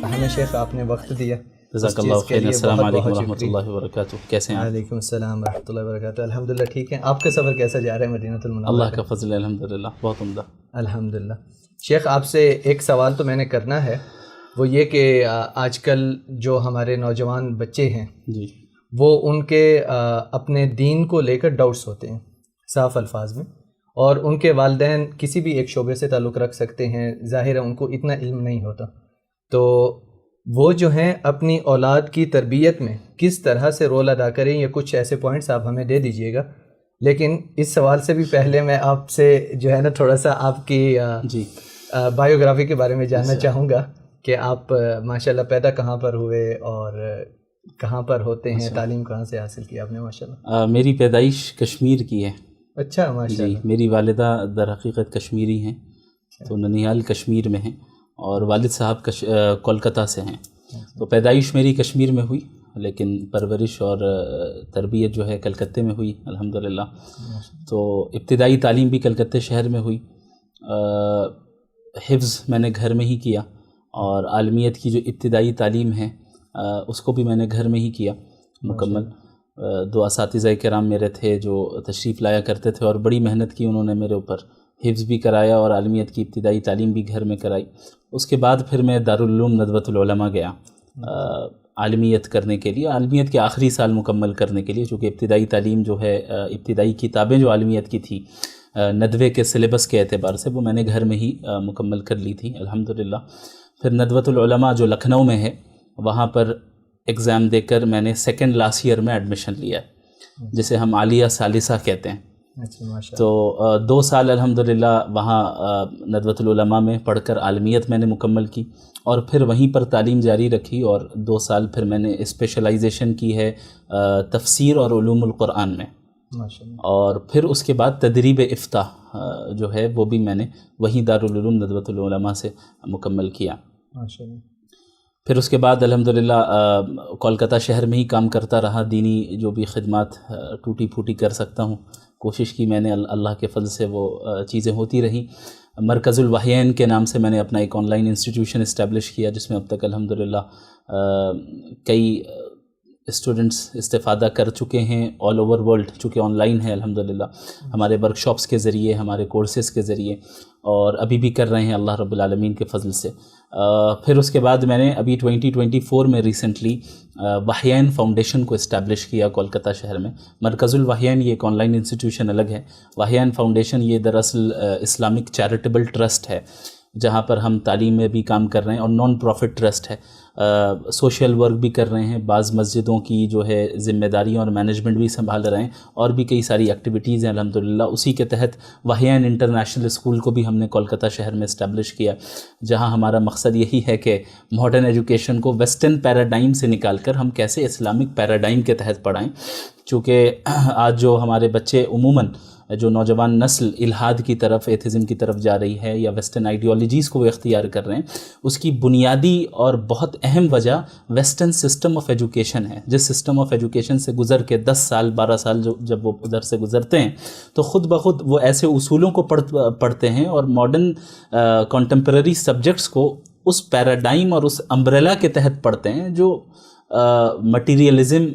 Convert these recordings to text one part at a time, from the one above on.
ہمیں شیخ آپ نے وقت دیا. جزاک اللہ خیر. السلام علیکم ورحمۃ اللہ وبرکاتہ. کیسے ہیں؟ وعلیکم السلام ورحمۃ اللہ وبرکاتہ. الحمدللہ ٹھیک ہیں. آپ کا سفر کیسا جا رہا ہے مدینۃ المنورہ؟ اللہ کا فضل ہے الحمدللہ، بہت عمدہ. الحمدللہ. شیخ آپ سے ایک سوال تو میں نے کرنا ہے، وہ یہ کہ آج کل جو ہمارے نوجوان بچے ہیں جی، وہ ان کے اپنے دین کو لے کر ڈاؤٹس ہوتے ہیں صاف الفاظ میں، اور ان کے والدین کسی بھی ایک شعبے سے تعلق رکھ سکتے ہیں، ظاہر ہے ان کو اتنا علم نہیں ہوتا، تو وہ جو ہیں اپنی اولاد کی تربیت میں کس طرح سے رول ادا کریں، یا کچھ ایسے پوائنٹس آپ ہمیں دے دیجیے گا. لیکن اس سوال سے بھی پہلے میں آپ سے جو ہے نا تھوڑا سا آپ کی جی بایوگرافی کے بارے میں جاننا چاہوں گا کہ آپ ماشاءاللہ پیدا کہاں پر ہوئے اور کہاں پر ہوتے ہیں، تعلیم کہاں سے حاصل کی آپ نے ماشاءاللہ؟ میری پیدائش کشمیر کی ہے. اچھا ماشاءاللہ. جی، میری والدہ در حقیقت کشمیری ہیں، تو ننیال کشمیر میں ہیں، اور والد صاحب کولکتہ سے ہیں. تو پیدائش میری کشمیر میں ہوئی، لیکن پرورش اور تربیت جو ہے کلکتے میں ہوئی الحمدللہ. تو ابتدائی تعلیم بھی کلکتے شہر میں ہوئی. حفظ میں نے گھر میں ہی کیا، اور عالمیت کی جو ابتدائی تعلیم ہے اس کو بھی میں نے گھر میں ہی کیا مکمل. 2 اساتذہ کرام میرے تھے جو تشریف لایا کرتے تھے، اور بڑی محنت کی انہوں نے میرے اوپر. حفظ بھی کرایا اور عالمیت کی ابتدائی تعلیم بھی گھر میں کرائی. اس کے بعد پھر میں دارالعلوم ندوۃ العلماء گیا عالمیت کرنے کے لیے، عالمیت کے آخری سال مکمل کرنے کے لیے، چونکہ ابتدائی تعلیم جو ہے ابتدائی کتابیں جو عالمیت کی تھی ندوے کے سلیبس کے اعتبار سے، وہ میں نے گھر میں ہی مکمل کر لی تھی الحمدللہ. پھر ندوۃ العلماء جو لکھنؤ میں ہے، وہاں پر ایگزام دے کر میں نے سیکنڈ لاسٹ ایئر میں ایڈمیشن لیا، جسے ہم عالیہ ثالثہ کہتے ہیں. تو 2 سال الحمدللہ وہاں ندوۃ العلماء میں پڑھ کر عالمیت میں نے مکمل کی، اور پھر وہیں پر تعلیم جاری رکھی. اور 2 سال پھر میں نے اسپیشلائزیشن کی ہے تفسیر اور علوم القرآن میں، اور پھر اس کے بعد تدریب افتاح جو ہے وہ بھی میں نے وہیں دارالعلوم ندوۃ العلماء سے مکمل کیا. پھر اس کے بعد الحمدللہ کولکتہ شہر میں ہی کام کرتا رہا. دینی جو بھی خدمات ٹوٹی پھوٹی کر سکتا ہوں کوشش کی میں نے، اللہ کے فضل سے وہ چیزیں ہوتی رہیں. مرکز الوحیین کے نام سے میں نے اپنا ایک آن لائن انسٹیٹیوشن اسٹیبلش کیا، جس میں اب تک الحمدللہ کئی اسٹوڈنٹس استفادہ کر چکے ہیں آل اوور ورلڈ، چونکہ آن لائن ہے الحمدللہ، ہمارے ورک شاپس کے ذریعے، ہمارے کورسز کے ذریعے، اور ابھی بھی کر رہے ہیں اللہ رب العالمین کے فضل سے. پھر اس کے بعد میں نے ابھی 2024 میں ریسنٹلی وحیین فاؤنڈیشن کو اسٹیبلش کیا کولکتہ شہر میں. مرکز الوحیین یہ ایک آن لائن انسٹیٹیوشن الگ ہے. وحیین فاؤنڈیشن یہ دراصل اسلامک چیریٹیبل ٹرسٹ ہے، جہاں پر ہم تعلیم میں بھی کام کر رہے ہیں، اور نان پروفٹ ٹرسٹ ہے. سوشل ورک بھی کر رہے ہیں، بعض مسجدوں کی جو ہے ذمہ داریاں اور مینجمنٹ بھی سنبھال رہے ہیں، اور بھی کئی ساری ایکٹیویٹیز ہیں الحمدللہ. اسی کے تحت وحیین انٹرنیشنل اسکول کو بھی ہم نے کولکتہ شہر میں اسٹیبلش کیا، جہاں ہمارا مقصد یہی ہے کہ ماڈرن ایجوکیشن کو ویسٹرن پیراڈائم سے نکال کر ہم کیسے اسلامک پیراڈائم کے تحت پڑھائیں. چونکہ آج جو ہمارے بچے عموماً جو نوجوان نسل الحاد کی طرف، ایتھزم کی طرف جا رہی ہے، یا ویسٹرن آئیڈیالوجیز کو وہ اختیار کر رہے ہیں، اس کی بنیادی اور بہت اہم وجہ ویسٹرن سسٹم آف ایجوکیشن ہے. جس سسٹم آف ایجوکیشن سے گزر کے 10 سال 12 سال جب وہ ادھر سے گزرتے ہیں، تو خود بخود وہ ایسے اصولوں کو پڑھتے ہیں، اور ماڈرن کنٹمپرری سبجیکٹس کو اس پیراڈائم اور اس امبریلا کے تحت پڑھتے ہیں جو مٹیریلزم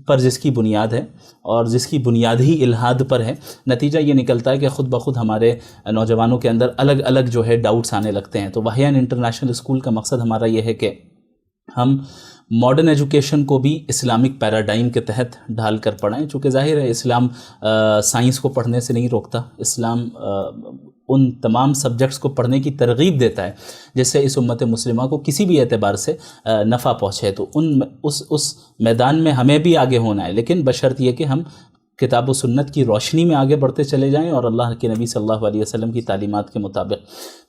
پر جس کی بنیاد ہے، اور جس کی بنیاد ہی الحاد پر ہے. نتیجہ یہ نکلتا ہے کہ خود بخود ہمارے نوجوانوں کے اندر الگ الگ جو ہے ڈاؤٹس آنے لگتے ہیں. تو وحیین انٹرنیشنل اسکول کا مقصد ہمارا یہ ہے کہ ہم ماڈرن ایجوکیشن کو بھی اسلامک پیراڈائم کے تحت ڈھال کر پڑھائیں. چونکہ ظاہر ہے اسلام سائنس کو پڑھنے سے نہیں روکتا، اسلام ان تمام سبجیکٹس کو پڑھنے کی ترغیب دیتا ہے جس سے اس امت مسلمہ کو کسی بھی اعتبار سے نفع پہنچے. تو اس میدان میں ہمیں بھی آگے ہونا ہے، لیکن بشرط یہ کہ ہم کتاب و سنت کی روشنی میں آگے بڑھتے چلے جائیں، اور اللہ کے نبی صلی اللہ علیہ وسلم کی تعلیمات کے مطابق.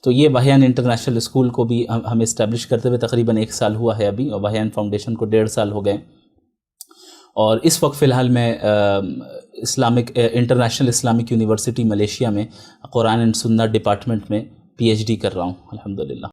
تو یہ وحیین انٹرنیشنل اسکول کو بھی ہمیں اسٹیبلش کرتے ہوئے تقریباً 1 سال ہوا ہے ابھی، اور وحیین فاؤنڈیشن کو 1.5 سال ہو گئے. اور اس وقت فی الحال میں انٹرنیشنل اسلامک یونیورسٹی ملیشیا میں قرآن اینڈ سنت ڈپارٹمنٹ میں PhD کر رہا ہوں الحمدللہ.